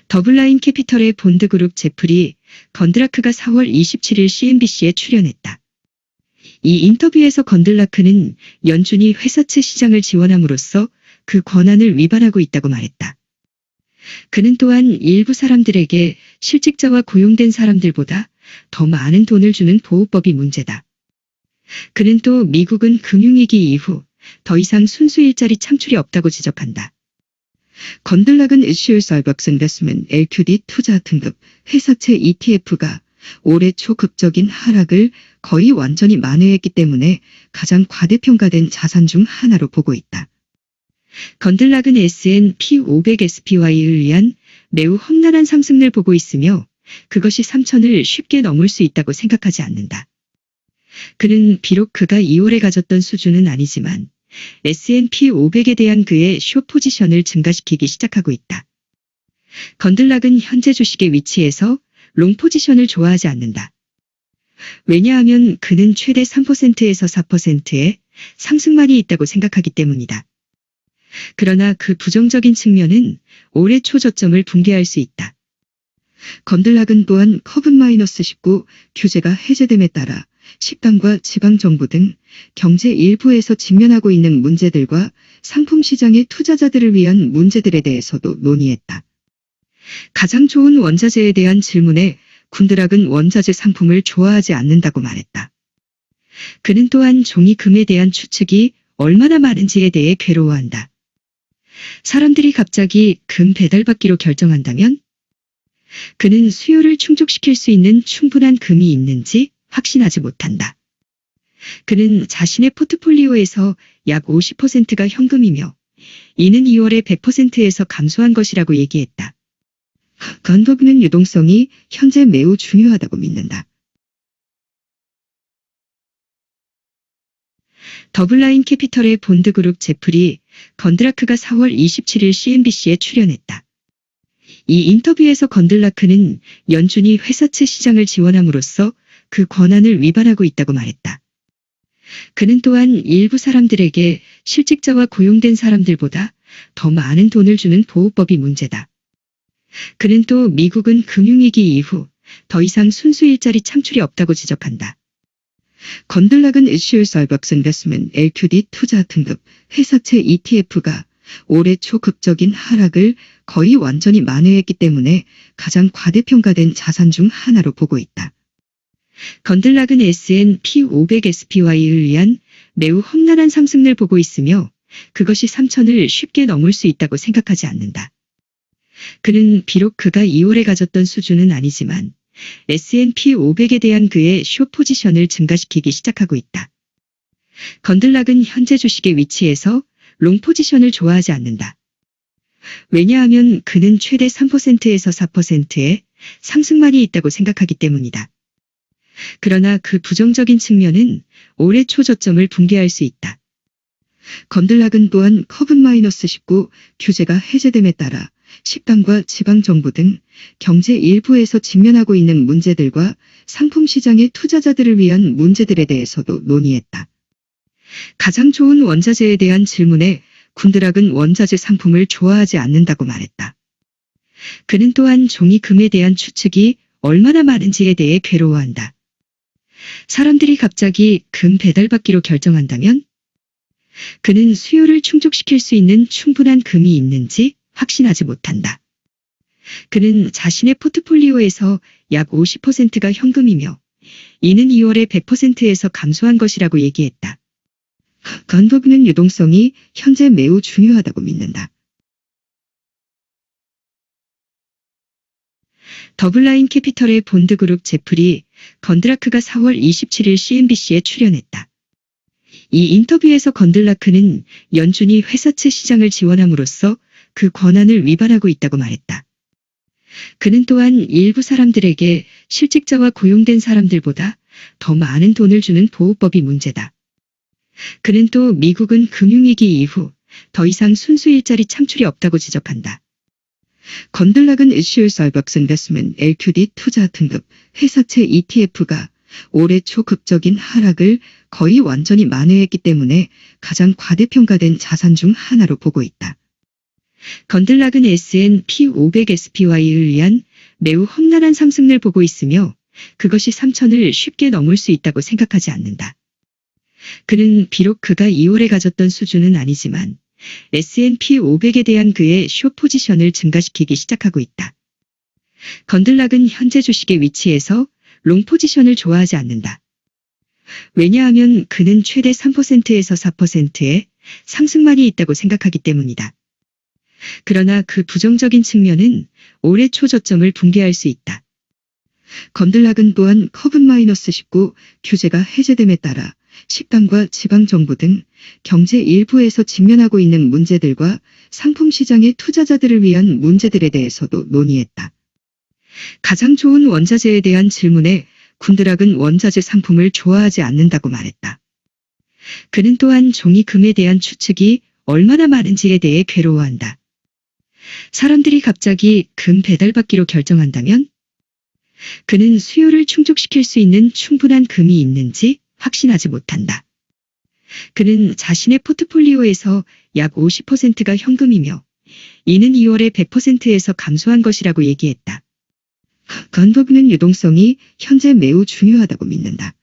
더블라인 캐피털의 본드그룹 제프리 건드라크가 4월 27일 CNBC에 출연했다. 이 인터뷰에서 건들라크는 연준이 회사채 시장을 지원함으로써 그 권한을 위반하고 있다고 말했다. 그는 또한 일부 사람들에게 실직자와 고용된 사람들보다 더 많은 돈을 주는 보호법이 문제다. 그는 또 미국은 금융위기 이후 더 이상 순수 일자리 창출이 없다고 지적한다. 건들락은 Issues Albox Investment LQD 투자 등급 회사채 ETF가 올해 초 극적인 하락을 거의 완전히 만회했기 때문에 가장 과대평가된 자산 중 하나로 보고 있다. 건들락은 S&P 500 SPY에 의한 매우 험난한 상승을 보고 있으며 그것이 3,000을 쉽게 넘을 수 있다고 생각하지 않는다. 그는 비록 그가 2월에 가졌던 수준은 아니지만 S&P 500에 대한 그의 숏 포지션을 증가시키기 시작하고 있다. 건들락은 현재 주식의 위치에서 롱 포지션을 좋아하지 않는다. 왜냐하면 그는 최대 3%에서 4%의 상승만이 있다고 생각하기 때문이다. 그러나 그 부정적인 측면은 올해 초 저점을 붕괴할 수 있다. 건들락은 또한 COVID-19 규제가 해제됨에 따라 식당과 지방정부 등 경제 일부에서 직면하고 있는 문제들과 상품 시장의 투자자들을 위한 문제들에 대해서도 논의했다. 가장 좋은 원자재에 대한 질문에 군드락은 원자재 상품을 좋아하지 않는다고 말했다. 그는 또한 종이금에 대한 추측이 얼마나 많은지에 대해 괴로워한다. 사람들이 갑자기 금 배달받기로 결정한다면 그는 수요를 충족시킬 수 있는 충분한 금이 있는지 확신하지 못한다. 그는 자신의 포트폴리오에서 약 50%가 현금이며 이는 2월에 100%에서 감소한 것이라고 얘기했다. 건더그는 유동성이 현재 매우 중요하다고 믿는다. 더블라인 캐피털의 본드그룹 제프리 건드라크가 4월 27일 CNBC에 출연했다. 이 인터뷰에서 건들라크는 연준이 회사채 시장을 지원함으로써 그 권한을 위반하고 있다고 말했다. 그는 또한 일부 사람들에게 실직자와 고용된 사람들보다 더 많은 돈을 주는 보호법이 문제다. 그는 또 미국은 금융위기 이후 더 이상 순수 일자리 창출이 없다고 지적한다. 건들락은 Issues Albox Investment LQD 투자 등급 회사채 ETF가 올해 초 극적인 하락을 거의 완전히 만회했기 때문에 가장 과대평가된 자산 중 하나로 보고 있다. 건들락은 S&P 500 SPY에 의한 매우 험난한 상승을 보고 있으며 그것이 3,000을 쉽게 넘을 수 있다고 생각하지 않는다. 그는 비록 그가 2월에 가졌던 수준은 아니지만 S&P 500에 대한 그의 숏 포지션을 증가시키기 시작하고 있다. 건들락은 현재 주식의 위치에서 롱 포지션을 좋아하지 않는다. 왜냐하면 그는 최대 3%에서 4%의 상승만이 있다고 생각하기 때문이다. 그러나 그 부정적인 측면은 올해 초 저점을 붕괴할 수 있다. 건들락은 또한 COVID-19 규제가 해제됨에 따라 식당과 지방정부 등 경제 일부에서 직면하고 있는 문제들과 상품 시장의 투자자들을 위한 문제들에 대해서도 논의했다. 가장 좋은 원자재에 대한 질문에 군드락은 원자재 상품을 좋아하지 않는다고 말했다. 그는 또한 종이금에 대한 추측이 얼마나 많은지에 대해 괴로워한다. 사람들이 갑자기 금 배달받기로 결정한다면 그는 수요를 충족시킬 수 있는 충분한 금이 있는지 확신하지 못한다. 그는 자신의 포트폴리오에서 약 50%가 현금이며 이는 2월에 100%에서 감소한 것이라고 얘기했다. 건더그는 유동성이 현재 매우 중요하다고 믿는다. 더블라인 캐피털의 본드그룹 제프리 건드라크가 4월 27일 CNBC에 출연했다. 이 인터뷰에서 건들라크는 연준이 회사채 시장을 지원함으로써 그 권한을 위반하고 있다고 말했다. 그는 또한 일부 사람들에게 실직자와 고용된 사람들보다 더 많은 돈을 주는 보호법이 문제다. 그는 또 미국은 금융위기 이후 더 이상 순수 일자리 창출이 없다고 지적한다. 건들락은 Issues Albox Investment LQD 투자 등급 회사채 ETF가 올해 초 극적인 하락을 거의 완전히 만회했기 때문에 가장 과대평가된 자산 중 하나로 보고 있다. 건들락은 S&P 500 SPY를 위한 매우 험난한 상승을 보고 있으며 그것이 3,000을 쉽게 넘을 수 있다고 생각하지 않는다. 그는 비록 그가 2월에 가졌던 수준은 아니지만 S&P 500에 대한 그의 숏 포지션을 증가시키기 시작하고 있다. 건들락은 현재 주식의 위치에서 롱 포지션을 좋아하지 않는다. 왜냐하면 그는 최대 3%에서 4%의 상승만이 있다고 생각하기 때문이다. 그러나 그 부정적인 측면은 올해 초 저점을 붕괴할 수 있다. 건들락은 또한 COVID-19 규제가 해제됨에 따라 식당과 지방정부 등 경제 일부에서 직면하고 있는 문제들과 상품 시장의 투자자들을 위한 문제들에 대해서도 논의했다. 가장 좋은 원자재에 대한 질문에 군드락은 원자재 상품을 좋아하지 않는다고 말했다. 그는 또한 종이금에 대한 추측이 얼마나 많은지에 대해 괴로워한다. 사람들이 갑자기 금 배달받기로 결정한다면 그는 수요를 충족시킬 수 있는 충분한 금이 있는지 확신하지 못한다. 그는 자신의 포트폴리오에서 약 50%가 현금이며 이는 2월에 100%에서 감소한 것이라고 얘기했다. 건버그는 유동성이 현재 매우 중요하다고 믿는다.